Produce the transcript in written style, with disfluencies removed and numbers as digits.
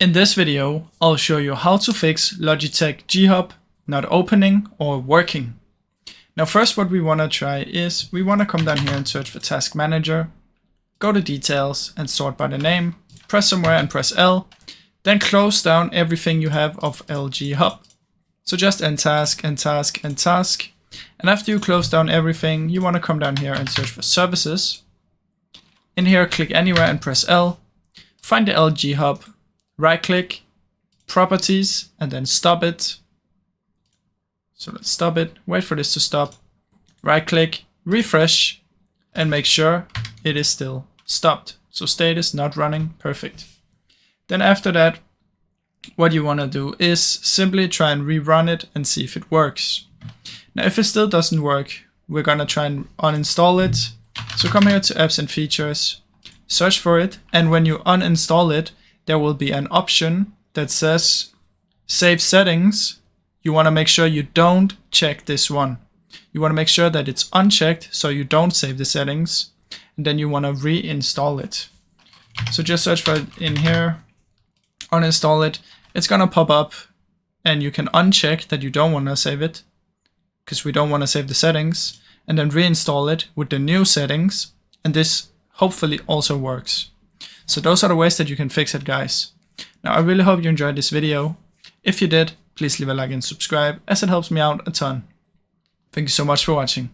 In this video, I'll show you how to fix Logitech ghub not opening or working. Now first what we want to try is we want to come down here and search for Task Manager, go to Details and sort by the name, press somewhere and press L, then close down everything you have of ghub. So just end task, end task, end task. And after you close down everything, you want to come down here and search for Services. In here, click anywhere and press L, find the ghub, right click, Properties, and then stop it. So let's stop it, wait for this to stop, right click, refresh, and make sure it is still stopped. So status not running, perfect. Then after that, what you want to do is simply try and rerun it and see if it works. Now if it still doesn't work, we're gonna try and uninstall it. So come here to Apps and Features, search for it, and when you uninstall it, there will be an option that says Save Settings. You want to make sure you don't check this one. You want to make sure that it's unchecked so you don't save the settings, and then you want to reinstall it. So just search for it in here, uninstall it. It's gonna pop up and you can uncheck that you don't want to save it because we don't want to save the settings, and then reinstall it with the new settings, and this hopefully also works. So those are the ways that you can fix it, guys. Now I really hope you enjoyed this video. If you did, please leave a like and subscribe as it helps me out a ton. Thank you so much for watching.